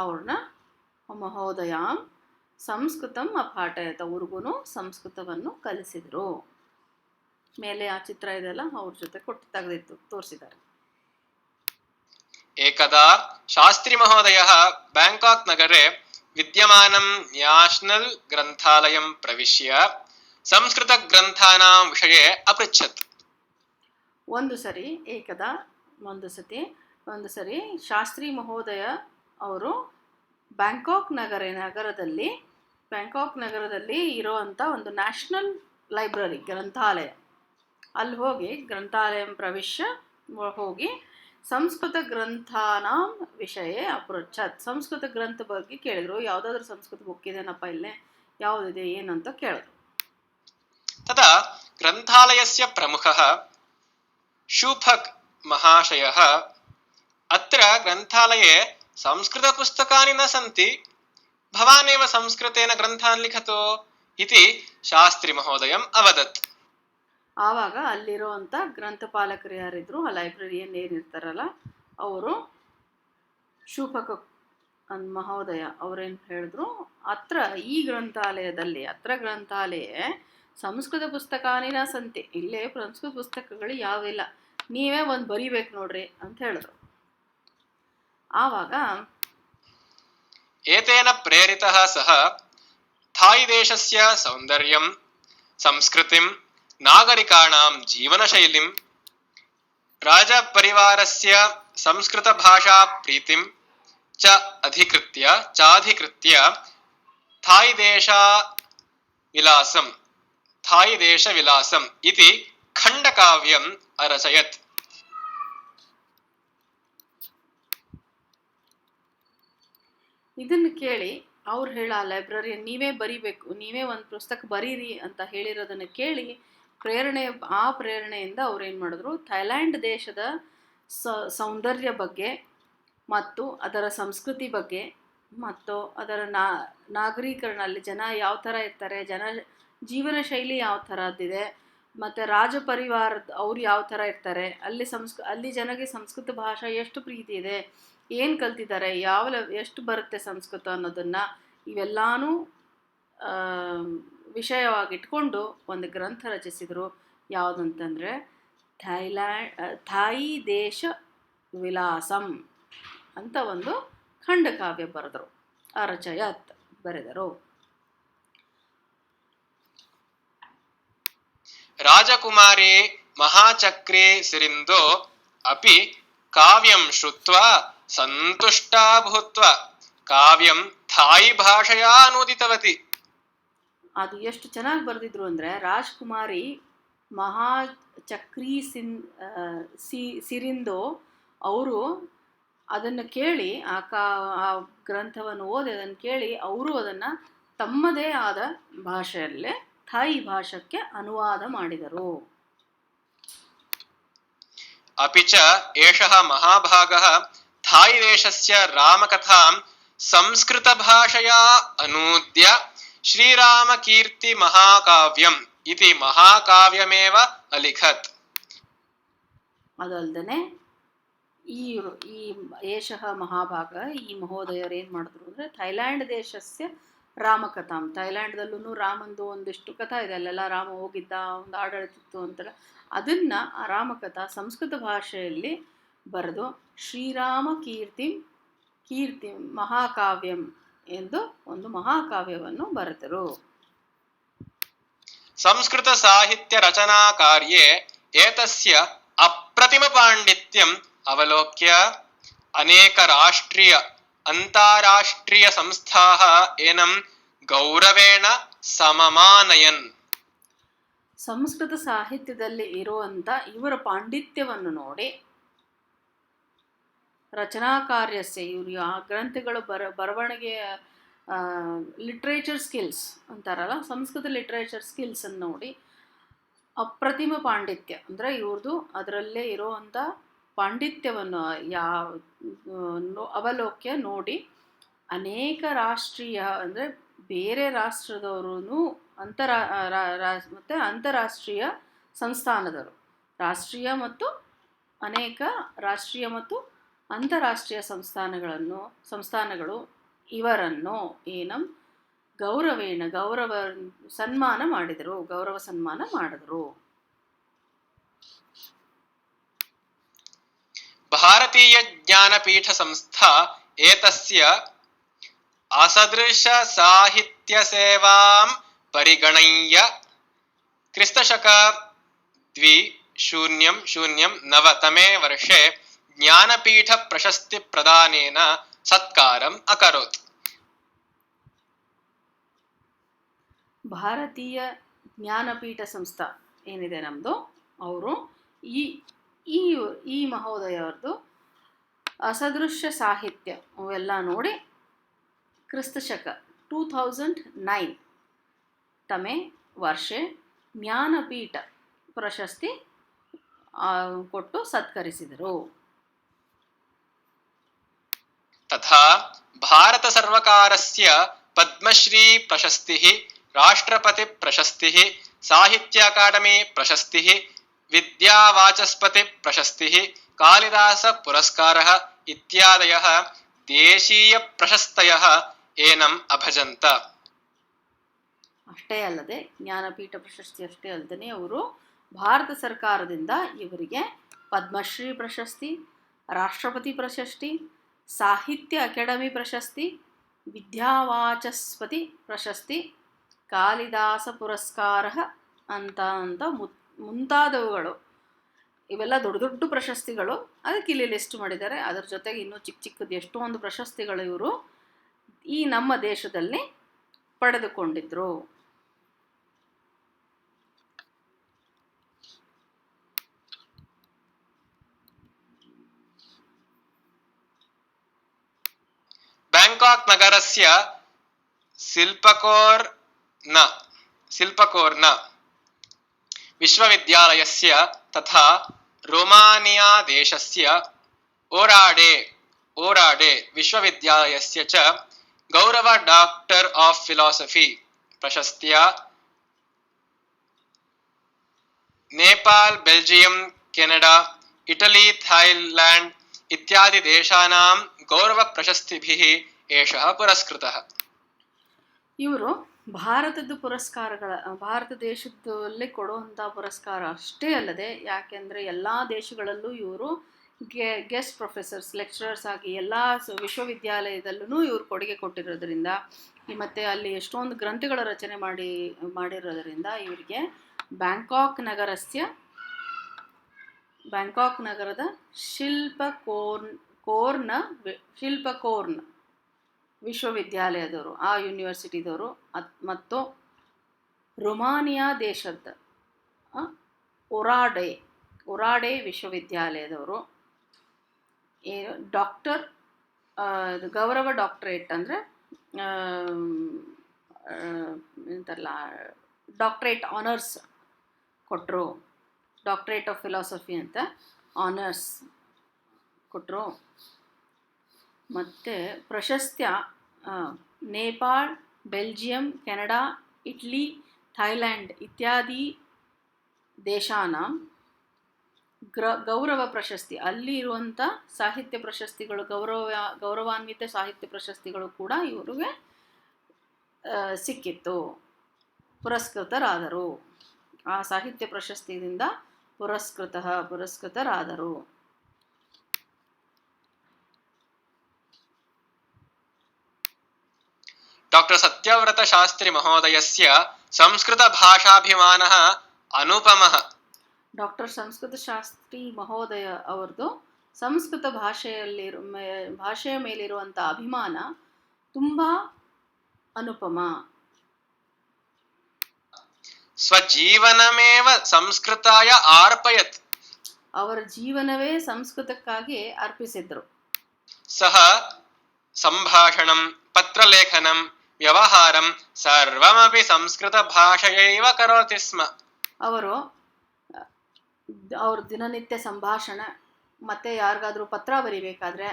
ಅವ್ರನ್ನ ಮಹೋದಯಾಂ ಸಂಸ್ಕೃತಂ ಅಪಾಠಯತ್, ಅವ್ರಿಗೂ ಸಂಸ್ಕೃತವನ್ನು ಕಲಿಸಿದರು. ಮೇಲೆ ಆ ಚಿತ್ರ ಇದೆಲ್ಲ ಅವ್ರ ಜೊತೆ ಕೊಟ್ಟು ತೆಗೆದಿತ್ತು ತೋರಿಸಿದ್ದಾರೆ. ಏಕದಾ ಶಾಸ್ತ್ರಿ ಮಹೋದಯಃ ಬ್ಯಾಂಕಾಕ್ ನಗರೆ ವಿದ್ಯಮಾನಂ ನ್ಯಾಷನಲ್ ಗ್ರಂಥಾಲಯಂ ಪ್ರವಿಶ್ಯ ಸಂಸ್ಕೃತ ಗ್ರಂಥಾನಾಂ ವಿಷಯೇ ಅಪೃಚ್ಛತ್. ಒಂದು ಸರಿ ಶಾಸ್ತ್ರಿ ಮಹೋದಯ ಅವರು ಬ್ಯಾಂಕಾಕ್ ನಗರದಲ್ಲಿ ಇರುವಂಥ ಒಂದು ನ್ಯಾಷನಲ್ ಲೈಬ್ರರಿ ಗ್ರಂಥಾಲಯ, ಅಲ್ಲಿ ಹೋಗಿ ಗ್ರಂಥಾಲಯಂ ಪ್ರವಿಶ್ಯ ಹೋಗಿ ಸಂಸ್ಕೃತ ಗ್ರಂಥಾನಾಂ ವಿಷಯ ಅಪೃಚ್ಛತ್, ಸಂಸ್ಕೃತ ಗ್ರಂಥ ಬಗ್ಗೆ ಕೇಳಿದ್ರು. ಯಾವುದಾದ್ರೂ ಸಂಸ್ಕೃತ ಬುಕ್ ಇದೆನಪ್ಪ ಇಲ್ಲೇ, ಯಾವುದಿದೆ ಏನಂತ ಕೇಳಿದ್ರು. ತದಾ ಗ್ರಂಥಾಲಯಸ್ಯ ಪ್ರಮುಖಃ ಶೂಫಕ್ ಮಹಾಶಯಃ ಅತ್ರ ಗ್ರಂಥಾಲಯೇ ಸಂಸ್ಕೃತ ಪುಸ್ತಕಾನಿ ನ ಸಂತಿ, ಭವಾನೇವ ಸಂಸ್ಕೃತೇನ ಗ್ರಂಥಾನ್ ಲಿಖತೋ ಇತಿ ಶಾಸ್ತ್ರಿ ಮಹೋದಯಂ ಅವದತ್. ಆವಾಗ ಅಲ್ಲಿರುವಂಥ ಗ್ರಂಥಪಾಲಕರು ಯಾರಿದ್ರು, ಆ ಲೈಬ್ರರಿಯನ್ ಏನಿರ್ತಾರಲ್ಲ ಅವರು ಶೂಫಕ ಮಹೋದಯ ಅವರೇನು ಹೇಳಿದ್ರು, ಈ ಗ್ರಂಥಾಲಯ ಸಂಸ್ಕೃತ ಪುಸ್ತಕಾನಿನ ಸಂತೆ, ಇಲ್ಲೇ ಸಂಸ್ಕೃತ ಪುಸ್ತಕಗಳು ಯಾವಿಲ್ಲ, ನೀವೇ ಒಂದು ಬರಿಬೇಕು ನೋಡ್ರಿ ಅಂತ ಹೇಳಿದ್ರು. ಆವಾಗ ಏತೇನ ಪ್ರೇರಿತಃ ಸಹ ಥಾಯ್ ದೇಶಸ್ಯ ಸೌಂದರ್ಯಂ ಸಂಸ್ಕೃತಿಂ ನಾಗರಿಕಾಣಾಂ ಜೀವನಶೈಲಿಂ ರಾಜಪರಿವಾರಸ್ಯ ಸಂಸ್ಕೃತ ಭಾಷಾ ಪ್ರೀತಿಂ ಚಾಧಿಕೃತ್ಯ ಥಾಯ್ ದೇಶ ವಿಲಾಸಂ ಇತಿ ಖಂಡಕಾವ್ಯಂ ಅರಚಯತ್. ಇದನ್ನು ಕೇಳಿ ಅವ್ರು ಹೇಳ ಲೈಬ್ರರಿಯನ್ ನೀವೇ ಬರಿಬೇಕು, ನೀವೇ ಒಂದು ಪುಸ್ತಕ ಬರೀರಿ ಅಂತ ಹೇಳಿರೋದನ್ನು ಕೇಳಿ ಪ್ರೇರಣೆಯಿಂದ ಅವ್ರು ಏನು ಮಾಡಿದ್ರು, ಥೈಲ್ಯಾಂಡ್ ದೇಶದ ಸೌಂದರ್ಯ ಬಗ್ಗೆ ಮತ್ತು ಅದರ ಸಂಸ್ಕೃತಿ ಬಗ್ಗೆ ಮತ್ತು ಅದರ ನಾಗರೀಕರಣ, ಅಲ್ಲಿ ಜನ ಯಾವ ಥರ ಇರ್ತಾರೆ, ಜೀವನ ಶೈಲಿ ಯಾವ ಥರದ್ದಿದೆ, ಮತ್ತು ರಾಜಪರಿವಾರದ ಅವ್ರು ಯಾವ ಥರ ಇರ್ತಾರೆ, ಅಲ್ಲಿ ಜನಗೆ ಸಂಸ್ಕೃತ ಭಾಷೆ ಎಷ್ಟು ಪ್ರೀತಿ ಇದೆ, ಏನು ಕಲ್ತಿದ್ದಾರೆ, ಎಷ್ಟು ಬರುತ್ತೆ ಸಂಸ್ಕೃತ ಅನ್ನೋದನ್ನು ಇವೆಲ್ಲಾನು ವಿಷಯವಾಗಿಟ್ಕೊಂಡು ಒಂದು ಗ್ರಂಥ ರಚಿಸಿದರು. ಯಾವುದಂತಂದರೆ ಥಾಯಿ ದೇಶ ವಿಲಾಸಂ ಅಂತ ಒಂದು ಖಂಡಕಾವ್ಯ ಬರೆದರು, ಅರಚಯತ್ ಬರೆದರು. ರಾಜಕುಮಾರಿ ಮಹಾಚಕ್ರಿ ಸಿರಿಂದೋ ಅಪಿ ಕಾವ್ಯಂ ಶ್ರುತ್ವಾ ಸಂತುಷ್ಟಾ ಭೂತ್ವಾ ಕಾವ್ಯಂ ಥಾಯಿ ಭಾಷೆಯಾ ಅನೂದಿತವತಿ. ಅದು ಎಷ್ಟು ಚೆನ್ನಾಗಿ ಬರೆದಿದ್ರು ಅಂದರೆ, ರಾಜ್ಕುಮಾರಿ ಮಹಾಚಕ್ರಿ ಸಿರಿಂದೋ ಅವರು ಅದನ್ನು ಕೇಳಿ ಆ ಗ್ರಂಥವನ್ನು ಓದಿ ಅದನ್ನು ಕೇಳಿ ಅವರು ಅದನ್ನು ತಮ್ಮದೇ ಆದ ಭಾಷೆಯಲ್ಲೇ ಥಾಯಿ ಭಾಷೆಗೆ ಅನುವಾದ ಮಾಡಿದರು. ಅಪಿ ಚ ಏಷಃ ಮಹಾಭಾಗಃ ಥಾಯಿ ದೇಶಸ್ಯ ರಾಮಕಥಾಂ ಸಂಸ್ಕೃತ ಭಾಷೆಯಾ ಅನೂದ್ಯ ಶ್ರೀರಾಮಕೀರ್ತಿ ಮಹಾಕಾವ್ಯಂ ಇತಿ ಮಹಾಕಾವ್ಯಮೇವ ಅಲಿಖತ್. ಅದಲ್ಲದೆ ಈ ಇವರು ಈ ಏಷಃ ಮಹಾಭಾಗ ಈ ಮಹೋದಯರು ಏನು ಮಾಡಿದ್ರು ಅಂದರೆ ಥೈಲ್ಯಾಂಡ್ ದೇಶಸ್ಯ ರಾಮಕಥಾಂ, ಥೈಲ್ಯಾಂಡ್ದಲ್ಲೂ ರಾಮಂದು ಒಂದಿಷ್ಟು ಕಥಾ ಇದೆ, ಅಲ್ಲೆಲ್ಲ ರಾಮ ಹೋಗಿದ್ದ, ಒಂದು ಆಡಳಿತಿತ್ತು ಅಂತೆಲ್ಲ, ಅದನ್ನು ಆ ರಾಮಕಥಾ ಸಂಸ್ಕೃತ ಭಾಷೆಯಲ್ಲಿ ಬರೆದು ಶ್ರೀರಾಮ ಕೀರ್ತಿ ಮಹಾಕಾವ್ಯಂ ಎಂದು ಒಂದು ಮಹಾಕಾವ್ಯವನ್ನು ಬರೆದರು. ಸಂಸ್ಕೃತ ಸಾಹಿತ್ಯ ರಚನಾ ಕಾರ್ಯೆ ಏತಸ್ಯ ಅಪ್ರತಿಮ ಪಾಂಡಿತ್ಯಂ ಅವಲೋಕ್ಯ ಅನೇಕ ರಾಷ್ಟ್ರೀಯ ಅಂತಾರಾಷ್ಟ್ರೀಯ ಸಂಸ್ಥಾಃ ಏನಂ ಗೌರವೇಣ ಸಮಮಾನಯನ್. ಸಂಸ್ಕೃತ ಸಾಹಿತ್ಯದಲ್ಲಿ ಇರುವಂಥ ಇವರ ಪಾಂಡಿತ್ಯವನ್ನು ನೋಡಿ ರಚನಾ ಕಾರ್ಯಸ್ಯ, ಇವರು ಆ ಗ್ರಂಥಗಳು ಬರವಣಿಗೆ ಲಿಟ್ರೇಚರ್ ಸ್ಕಿಲ್ಸ್ ಅಂತಾರಲ್ಲ, ಸಂಸ್ಕೃತ ಲಿಟ್ರೇಚರ್ ಸ್ಕಿಲ್ಸನ್ನು ನೋಡಿ ಅಪ್ರತಿಮ ಪಾಂಡಿತ್ಯ ಅಂದರೆ ಇವ್ರದ್ದು ಅದರಲ್ಲೇ ಇರೋವಂಥ ಪಾಂಡಿತ್ಯವನ್ನು ಅವಲೋಕ್ಯ ನೋಡಿ ಅನೇಕ ರಾಷ್ಟ್ರೀಯ ಅಂದರೆ ಬೇರೆ ರಾಷ್ಟ್ರದವರು ಮತ್ತು ಅಂತಾರಾಷ್ಟ್ರೀಯ ಸಂಸ್ಥಾನದವರು, ರಾಷ್ಟ್ರೀಯ ಮತ್ತು ಅನೇಕ ರಾಷ್ಟ್ರೀಯ ಮತ್ತು ಅಂತಾರಾಷ್ಟ್ರೀಯ ಸಂಸ್ಥಾನಗಳು ಇವರನ್ನು ಏನಂ ಗೌರವ ಸನ್ಮಾನ ಮಾಡಿದರು. ಭಾರತೀಯ ಜ್ಞಾನಪೀಠ ಸಂಸ್ಥಾ ಏತಸ್ಯ ಅಸದೃಶ ಸಾಹಿತ್ಯ ಸೇವಾಂ ಪರಿಗಣಯ್ಯ ಕ್ರಿಸ್ತಶಕ 2009 ತಮೇ ವರ್ಷೆ ಜ್ಞಾನಪೀಠ ಪ್ರಶಸ್ತಿ ಪ್ರದಾನೇನ ಸತ್ಕಾರಂ ಅಕರೋತ್. ಭಾರತೀಯ ಜ್ಞಾನಪೀಠ ಸಂಸ್ಥಾ ಏನಿದೆ ನಮ್ಮದು, ಅವರು ಈ ಮಹೋದಯವ್ರದ್ದು ಅಸದೃಶ್ಯ ಸಾಹಿತ್ಯ ಅವೆಲ್ಲ ನೋಡಿ ಕ್ರಿಸ್ತಶಕ 2009 ತಮೇ ವರ್ಷೆ ಜ್ಞಾನಪೀಠ ಪ್ರಶಸ್ತಿ ಕೊಟ್ಟು ಸತ್ಕರಿಸಿದರು. ತಥಾ ಭಾರತ ಸರ್ವಕಾರಸ್ಯ ಪದ್ಮಶ್ರೀ ಪ್ರಶಸ್ತಿಃ, ರಾಷ್ಟ್ರಪತಿ ಪ್ರಶಸ್ತಿಃ, ಸಾಹಿತ್ಯ ಅಕಾಡೆಮಿ ಪ್ರಶಸ್ತಿಃ, ವಿದ್ಯಾವಾಚಸ್ಪತಿ ಪ್ರಶಸ್ತಿಃ, ಕಾಳಿದಾಸ ಪುರಸ್ಕಾರಃ ಇತ್ಯಾದಯಃ ದೇಶೀಯ ಪ್ರಶಸ್ತಯಃ ಏನಂ ಅಭಜಂತ. ಅಷ್ಟೇ ಅಲ್ಲದೆ ಜ್ಞಾನಪೀಠ ಪ್ರಶಸ್ತಿ ಅಷ್ಟೇ ಅಲ್ಲದೆ ಅವರು ಭಾರತ ಸರ್ಕಾರದಿಂದ ಇವರಿಗೆ ಪದ್ಮಶ್ರೀ ಪ್ರಶಸ್ತಿ, ರಾಷ್ಟ್ರಪತಿ ಪ್ರಶಸ್ತಿ, ಸಾಹಿತ್ಯ ಅಕಾಡೆಮಿ ಪ್ರಶಸ್ತಿ, ವಿದ್ಯಾವಾಚಸ್ಪತಿ ಪ್ರಶಸ್ತಿ, ಕಾಳಿದಾಸ ಪುರಸ್ಕಾರ ಅಂತ ಮುಂತಾದವುಗಳು, ಇವೆಲ್ಲ ದೊಡ್ಡ ದೊಡ್ಡ ಪ್ರಶಸ್ತಿಗಳು. ಅದಕ್ಕೆ ಇಲ್ಲಿ ಲಿಸ್ಟ್ ಮಾಡಿದ್ದಾರೆ. ಅದರ ಜೊತೆಗೆ ಇನ್ನೂ ಚಿಕ್ಕದು ಎಷ್ಟೊಂದು ಪ್ರಶಸ್ತಿಗಳು ಇವರು ಈ ನಮ್ಮ ದೇಶದಲ್ಲಿ ಪಡೆದುಕೊಂಡಿದ್ರು. ಬ್ಯಾಂಕಾಕ್ ನಗರಸ್ಯ ಶಿಲ್ಪಕೋರ್ನ ವಿಶ್ವವಿದ್ಯಾಲಯಸ್ಯ ತಥಾ ರೋಮಾನಿಯಾ ದೇಶಸ್ಯ ಓರಾಡೆ ವಿಶ್ವವಿದ್ಯಾಲಯಸ್ಯ ಚ ಗೌರವ ಡಾಕ್ಟರ್ ಆಫ್ ಫಿಲಾಸಫಿ ಪ್ರಶಸ್ತ್ಯ Nepal, Belgium, Canada, Italy, Thailand ಇತ್ಯಾದಿ ದೇಶಾನಾಂ ಗೌರವ ಪ್ರಶಸ್ತಿಭಿಃ ಏಷಃ ಪುರಸ್ಕೃತಃ. ಇವರು ಭಾರತದ ಪುರಸ್ಕಾರಗಳ, ಭಾರತ ದೇಶದಲ್ಲಿ ಕೊಡುವಂಥ ಪುರಸ್ಕಾರ ಅಷ್ಟೇ ಅಲ್ಲದೆ, ಯಾಕೆಂದರೆ ಎಲ್ಲ ದೇಶಗಳಲ್ಲೂ ಇವರು ಗೆಸ್ಟ್ ಪ್ರೊಫೆಸರ್ಸ್, ಲೆಕ್ಚರರ್ಸ್ ಆಗಿ ಎಲ್ಲ ವಿಶ್ವವಿದ್ಯಾಲಯದಲ್ಲೂ ಇವರು ಕೊಡುಗೆ ಕೊಟ್ಟಿರೋದ್ರಿಂದ ಮತ್ತು ಅಲ್ಲಿ ಎಷ್ಟೊಂದು ಗ್ರಂಥಗಳ ರಚನೆ ಮಾಡಿರೋದ್ರಿಂದ ಇವರಿಗೆ ಬ್ಯಾಂಕಾಕ್ ನಗರದ ಶಿಲ್ಪಕೋರ್ನ್ ವಿಶ್ವವಿದ್ಯಾಲಯದವರು, ಆ ಯೂನಿವರ್ಸಿಟಿದವರು ಮತ್ತು ರೊಮಾನಿಯಾ ದೇಶದ ಒರಾಡೆ ವಿಶ್ವವಿದ್ಯಾಲಯದವರು ಡಾಕ್ಟರ್ ಗೌರವ ಡಾಕ್ಟರೇಟ್ ಅಂದರೆ ಎಂತಲ್ಲ ಡಾಕ್ಟರೇಟ್ ಆನರ್ಸ್ ಕೊಟ್ಟರು. ಡಾಕ್ಟರೇಟ್ ಆಫ್ ಫಿಲಾಸಫಿ ಅಂತ ಆನರ್ಸ್ ಕೊಟ್ಟರು. ಮತ್ತು ಪ್ರಶಸ್ತ್ಯ ನೇಪಾಳ್, ಬೆಲ್ಜಿಯಂ, ಕೆನಡಾ, ಇಟ್ಲಿ, ಥೈಲ್ಯಾಂಡ್ ಇತ್ಯಾದಿ ದೇಶಾನಾಂ ಗೌರವ ಪ್ರಶಸ್ತಿ, ಅಲ್ಲಿ ಇರುವಂಥ ಸಾಹಿತ್ಯ ಪ್ರಶಸ್ತಿಗಳು, ಗೌರವಾನ್ವಿತ ಸಾಹಿತ್ಯ ಪ್ರಶಸ್ತಿಗಳು ಕೂಡ ಇವರಿಗೆ ಸಿಕ್ಕಿತ್ತು, ಪುರಸ್ಕೃತರಾದರು. ಆ ಸಾಹಿತ್ಯ ಪ್ರಶಸ್ತಿಯಿಂದ ಪುರಸ್ಕೃತರಾದರು. ಡಾಕ್ಟರ್ ಸತ್ಯವ್ರತ ಶಾಸ್ತ್ರಿ ಮಹೋದಯಸ್ಯ ಸಂಸ್ಕೃತ ಭಾಷಾಭಿಮಾನಃ ಅನುಪಮಃ. ಡಾಕ್ಟರ್ ಸಂಸ್ಕೃತ ಶಾಸ್ತ್ರಿ ಮಹೋದಯ ಅವರದು ಸಂಸ್ಕೃತ ಭಾಷೆಯ ಮೇಲಿರುವಂಥ ಅಭಿಮಾನ ತುಂಬ ಅನುಪಮ. ಸ್ವಜೀವನಮೇವ ಸಂಸ್ಕೃತಾಯ ಅರ್ಪಯತ್. ಅವರ ಜೀವನವೇ ಸಂಸ್ಕೃತಕ್ಕಾಗಿ ಅರ್ಪಿಸಿದ್ರು. ಸಹ ಸಂಭಾಷಣಂ, ಪತ್ರಲೇಖನಂ, ವ್ಯವಹಾರಂ ಸರ್ವಮಪಿ ಸಂಸ್ಕೃತ ಭಾಷೆಯೈವ ಕರೋತಿ ಸ್ಮ. ಅವರು ಅವ್ರ ದಿನನಿತ್ಯ ಸಂಭಾಷಣೆ, ಮತ್ತು ಯಾರಿಗಾದ್ರೂ ಪತ್ರ ಬರಿಬೇಕಾದ್ರೆ,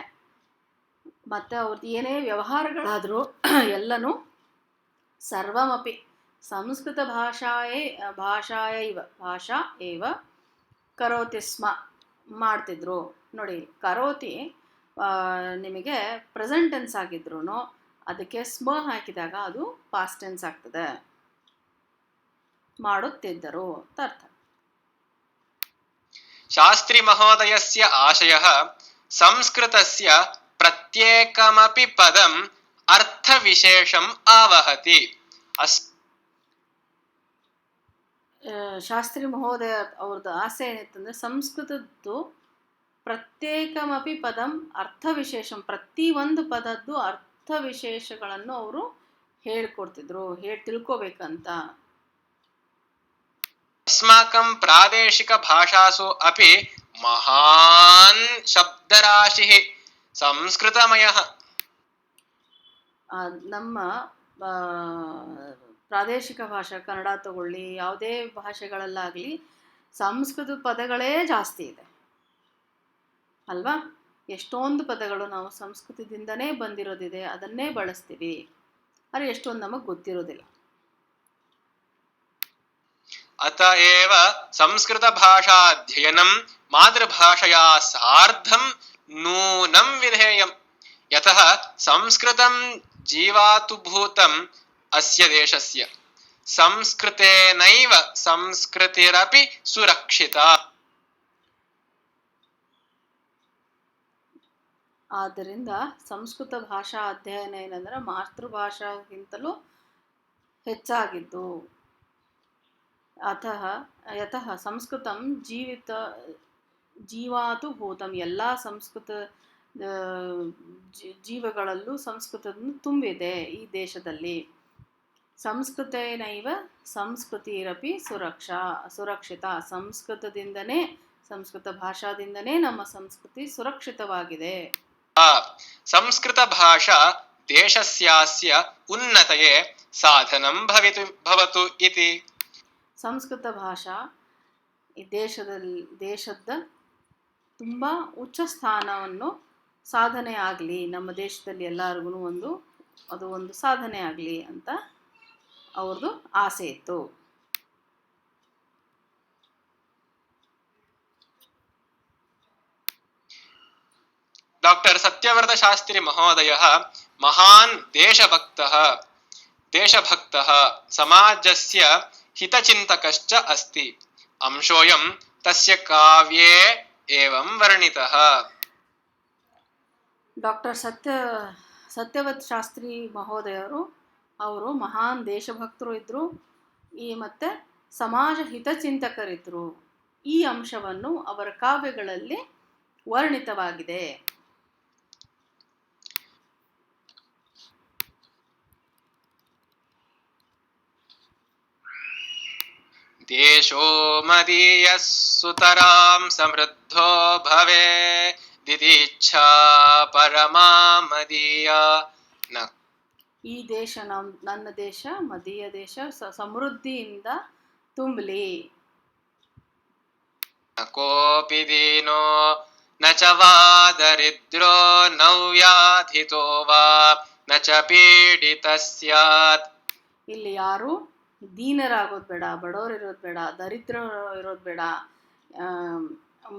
ಮತ್ತು ಅವ್ರದ್ದು ಏನೇ ವ್ಯವಹಾರಗಳಾದರೂ ಎಲ್ಲನೂ ಸರ್ವಮಪಿ ಸಂಸ್ಕೃತ ಭಾಷಾ ಏವ ಕರೋತಿ ಸ್ಮ ಮಾಡ್ತಿದ್ರು. ನೋಡಿ, ಕರೋತಿ ನಿಮಗೆ ಪ್ರೆಸೆಂಟ್ ಟೆನ್ಸ್ ಆಗಿದ್ರು ಅದಕ್ಕೆ ಸ್ಮ ಹಾಕಿದಾಗ ಅದು ಪಾಸ್ಟ್ ಟೆನ್ಸ್ ಆಗ್ತದೆ. ಮಾಡುತ್ತಿದ್ದರು ಅಂತ ಅರ್ಥ. ಶಾಸ್ತ್ರಿ ಮಹೋದಯಸ್ಯ ಆಶಯಃ ಸಂಸ್ಕೃತಸ್ಯ ಪ್ರತ್ಯೇಕಮಪಿ ಪದಂ ಅರ್ಥವಿಶೇಷಂ ಆವಹತಿ. ಶಾಸ್ತ್ರಿ ಮಹೋದಯ ಅವ್ರದ್ದು ಆಸೆ ಏನಿತ್ತಂದರೆ ಸಂಸ್ಕೃತದ್ದು ಪ್ರತ್ಯೇಕಮಪಿ ಪದಂ ಅರ್ಥವಿಶೇಷಂ, ಪ್ರತಿಯೊಂದು ಪದದ್ದು ಅರ್ಥವಿಶೇಷಗಳನ್ನು ಅವರು ಹೇಳ್ಕೊಡ್ತಿದ್ರು, ತಿಳ್ಕೋಬೇಕಂತ. ಅಸ್ಮಾಕಂ ಪ್ರಾದೇಶಿಕ ಭಾಷಾಸು ಅಪಿ ಮಹಾನ್ ಶಬ್ದರಾಶಿ ಸಂಸ್ಕೃತಮಯಃ. ನಮ್ಮ ಪ್ರಾದೇಶಿಕ ಭಾಷೆ, ಕನ್ನಡ ತಗೊಳ್ಳಿ, ಯಾವುದೇ ಭಾಷೆಗಳಲ್ಲಾಗಲಿ ಸಂಸ್ಕೃತದ ಪದಗಳೇ ಜಾಸ್ತಿ ಇದೆ ಅಲ್ವಾ? ಎಷ್ಟೊಂದು ಪದಗಳು ನಾವು ಸಂಸ್ಕೃತದಿಂದನೇ ಬಂದಿರೋದಿದೆ, ಅದನ್ನೇ ಬಳಸ್ತೀವಿ. ಆದರೆ ಎಷ್ಟೊಂದು ನಮಗೆ ಗೊತ್ತಿರೋದಿಲ್ಲ. ಅತಏವ ಸಂಸ್ಕೃತ ಭಾಷಾಧ್ಯಯನಂ ಮಾತೃಭಾಷೆಯ ಸಾರ್ಧಂ ನೂನಂ ವಿಧೇಯಂ. ಯತಃ ಸಂಸ್ಕೃತಂ ಜೀವಾತುಭೂತಂ ಅಸ್ಯ ದೇಶಸ್ಯ ಸಂಸ್ಕೃತೇನೈವ ಸಂಸ್ಕೃತಿರಪಿ ಸುರಕ್ಷಿತಾ. ಆದ್ದರಿಂದ ಸಂಸ್ಕೃತ ಭಾಷಾ ಅಧ್ಯಯನ ಏನಂದ್ರೆ ಮಾತೃಭಾಷಾಗಿಂತಲೂ ಹೆಚ್ಚಾಗಿದ್ದು. ಯತಃ ಸಂಸ್ಕೃತಂ ಜೀವಾತು ಭೂತಂ, ಎಲ್ಲ ಸಂಸ್ಕೃತ ಜೀವಗಳಲ್ಲೂ ಸಂಸ್ಕೃತವನ್ನು ತುಂಬಿದೆ ಈ ದೇಶದಲ್ಲಿ. ಸಂಸ್ಕೃತೇನೈವ ಸಂಸ್ಕೃತಿರಪಿ ಸುರಕ್ಷಿತ, ಸಂಸ್ಕೃತದಿಂದನೇ, ಸಂಸ್ಕೃತ ಭಾಷಾದಿಂದನೇ ನಮ್ಮ ಸಂಸ್ಕೃತಿ ಸುರಕ್ಷಿತವಾಗಿದೆ. ಸಂಸ್ಕೃತ ಭಾಷಾ ದೇಶಸ್ಯಾಸ್ಯ ಉನ್ನತಯೇ ಸಾಧನಂ ಭವತು ಇತಿ. ಸಂಸ್ಕೃತ ಭಾಷಾ ಈ ದೇಶದ ತುಂಬ ಉಚ್ಚ ಸ್ಥಾನವನ್ನು ಸಾಧನೆ ಆಗಲಿ, ನಮ್ಮ ದೇಶದಲ್ಲಿ ಎಲ್ಲರಿಗೂ ಒಂದು ಸಾಧನೆ ಆಗಲಿ ಅಂತ ಅವ್ರದ್ದು ಆಸೆ ಇತ್ತು. ಡಾಕ್ಟರ್ ಸತ್ಯವ್ರತ ಶಾಸ್ತ್ರಿ ಮಹೋದಯಃ ಮಹಾನ್ ದೇಶಭಕ್ತಃ ಸಮಾಜಸ್ಯ ಹಿತಚಿಂತಕಶ್ಚ ಅಸ್ತಿ. ಅಂಶೋಯಂ ತಸ್ಯ ಕಾವ್ಯೇ ಏವಂ ವರ್ಣಿತಃ. ಡಾಕ್ಟರ್ ಸತ್ಯವ್ರತ ಶಾಸ್ತ್ರಿ ಮಹೋದಯರು ಅವರು ಮಹಾನ್ ದೇಶಭಕ್ತರು ಇದ್ದರು, ಮತ್ತು ಸಮಾಜ ಹಿತಚಿಂತಕರಿದ್ದರು. ಈ ಅಂಶವನ್ನು ಅವರ ಕಾವ್ಯಗಳಲ್ಲಿ ವರ್ಣಿತವಾಗಿದೆ. ದೇಶೋ ಮದೀಯ ಸುತರಾಂ ಸಮೃದ್ಧೋ ಭವೇ ದಿದಿಚ್ಛಾ ಪರಮಾ ಮದೀಯ. ಈ ದೇಶ ನನ್ನ ದೇಶ, ಮದೀಯ ದೇಶ ಸಮೃದ್ಧಿಯಿಂದ ತುಂಬಲಿ. ಕೋಪಿ ದೀನೋ ನ ಚ ವಾ ದರಿದ್ರೋ ನ ವ್ಯಾಧಿತೋ ವಾ ನ ಚ ಪೀಡಿತ ಸ್ಯಾತ್. ಇಲ್ಲಿ ಯಾರು ದೀನರಾಗೋದು ಬೇಡ, ಬಡವರು ಇರೋದು ಬೇಡ, ದರಿದ್ರ ಇರೋದು ಬೇಡ,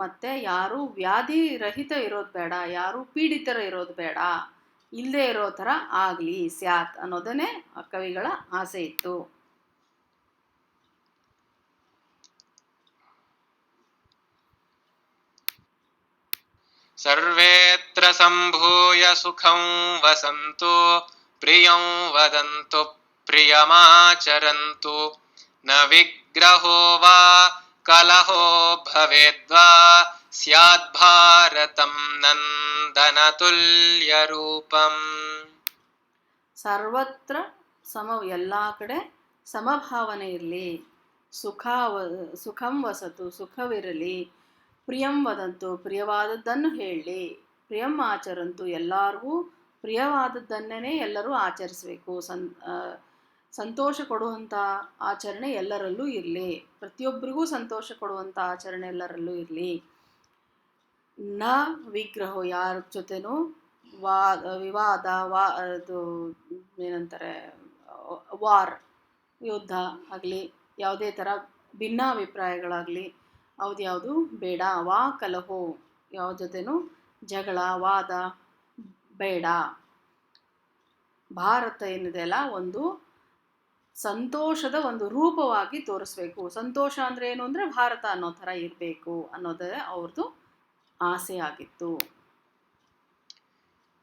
ಮತ್ತು ಯಾರು ವ್ಯಾಧಿ ರಹಿತ ಇರೋದು ಬೇಡ, ಯಾರು ಪೀಡಿತರ ಇರೋದು ಬೇಡ, ಇಲ್ಲದೆ ಇರೋ ಥರ ಆಗಲಿ ಸ್ಯಾತ್ ಅನ್ನೋದನ್ನೇ ಆ ಕವಿಗಳ ಆಸೆ ಇತ್ತು. ಸರ್ವೇತ್ರ ಸಂಭೂಯ ಸುಖಂ ವಸಂತು ಪ್ರಿಯಂ ವದಂತು ಪ್ರಿಯಮಾಚರಂತು ನ ವಿಗ್ರಹೋ ವಾ ಕಲಹೋ ಭವೇದ್ವಾ ಸ್ಯಾದ್ ಭಾರತಂ ನಂದನತುಲ್ಯ ರೂಪಂ. ಸರ್ವತ್ರ ಎಲ್ಲ ಕಡೆ ಸಮಭಾವನೆ ಇರಲಿ, ಸುಖಂ ವಸತು ಸುಖವಿರಲಿ, ಪ್ರಿಯಂ ವದಂತು ಪ್ರಿಯವಾದದ್ದನ್ನು ಹೇಳಲಿ, ಪ್ರಿಯಂ ಆಚರಂತು ಎಲ್ಲರಿಗೂ ಪ್ರಿಯವಾದದ್ದನ್ನೇ ಎಲ್ಲರೂ ಆಚರಿಸಬೇಕು, ಸಂತೋಷ ಕೊಡುವಂಥ ಆಚರಣೆ ಎಲ್ಲರಲ್ಲೂ ಇರಲಿ, ಪ್ರತಿಯೊಬ್ಬರಿಗೂ ಸಂತೋಷ ಕೊಡುವಂಥ ಆಚರಣೆ ಎಲ್ಲರಲ್ಲೂ ಇರಲಿ. ನ ವಿಗ್ರಹ ಯಾರ ಜೊತೆನೂ ವಿವಾದ ಅದು ಏನಂತಾರೆ ವಾರ್ ಯುದ್ಧ ಆಗಲಿ, ಯಾವುದೇ ಥರ ಭಿನ್ನಾಭಿಪ್ರಾಯಗಳಾಗಲಿ ಯಾವುದು ಬೇಡ. ವಾ ಕಲಹೋ ಯಾವ ಜೊತೆನೂ ಜಗಳ ವಾದ ಬೇಡ. ಭಾರತ ಏನಿದೆ ಅಲ್ಲ ಒಂದು ಸಂತೋಷದ ಒಂದು ರೂಪವಾಗಿ ತೋರಿಸ್ಬೇಕು. ಸಂತೋಷ ಅಂದರೆ ಏನು ಅಂದರೆ ಭಾರತ ಅನ್ನೋ ಥರ ಇರಬೇಕು ಅನ್ನೋದೇ ಅವ್ರದ್ದು ಆಸೆ ಆಗಿತ್ತು.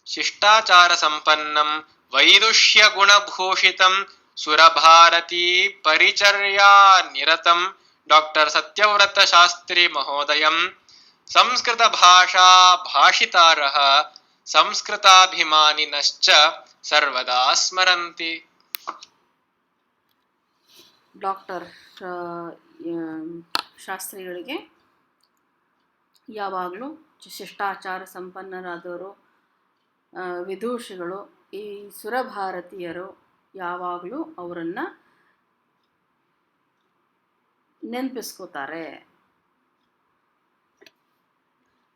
ಶಿಷ್ಟಾಚಾರ ಸಂಪನ್ನಂ ವೈದುಷ್ಯ ಗುಣಭೂಷಿತಂ ಸುರಭಾರತೀ ಪರಿಚರ್ಯಾ ನಿರತಂ ಡಾಕ್ಟರ್ ಸತ್ಯವ್ರತ ಶಾಸ್ತ್ರಿ ಮಹೋದಯಂ ಸಂಸ್ಕೃತ ಭಾಷಾ ಭಾಷಿತಾರಃ ಸಂಸ್ಕೃತಾಭಿಮಾನಿನಶ್ಚ ಸರ್ವದಾ ಸ್ಮರಂತಿ. ಡಾಕ್ಟರ್ ಶಾಸ್ತ್ರಿಗಳಿಗೆ ಯಾವಾಗಲೂ ಶಿಷ್ಟಾಚಾರ ಸಂಪನ್ನರಾದವರು, ವಿದೂಷಿಗಳು, ಈ ಸುರಭಾರತೀಯರು ಯಾವಾಗಲೂ ಅವರನ್ನು ನೆನಪಿಸ್ಕೋತಾರೆ.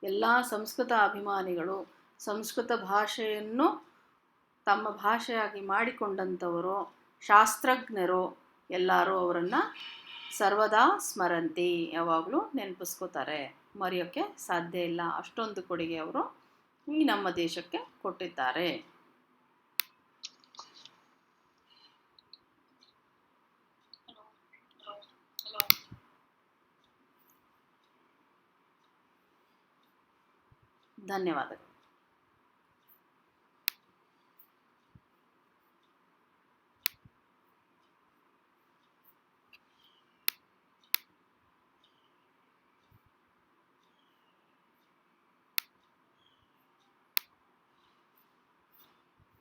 ಎಲ್ಲ ಸಂಸ್ಕೃತ ಅಭಿಮಾನಿಗಳು, ಸಂಸ್ಕೃತ ಭಾಷೆಯನ್ನು ತಮ್ಮ ಭಾಷೆಯಾಗಿ ಮಾಡಿಕೊಂಡಂಥವರು, ಶಾಸ್ತ್ರಜ್ಞರು ಎಲ್ಲರೂ ಅವರನ್ನು ಸರ್ವದಾ ಸ್ಮರಂತಿ ಯಾವಾಗಲೂ ನೆನಪಿಸ್ಕೋತಾರೆ. ಮರೆಯೋಕ್ಕೆ ಸಾಧ್ಯ ಇಲ್ಲ. ಅಷ್ಟೊಂದು ಕೊಡುಗೆ ಅವರು ಈ ನಮ್ಮ ದೇಶಕ್ಕೆ ಕೊಟ್ಟಿದ್ದಾರೆ. ಧನ್ಯವಾದಗಳು.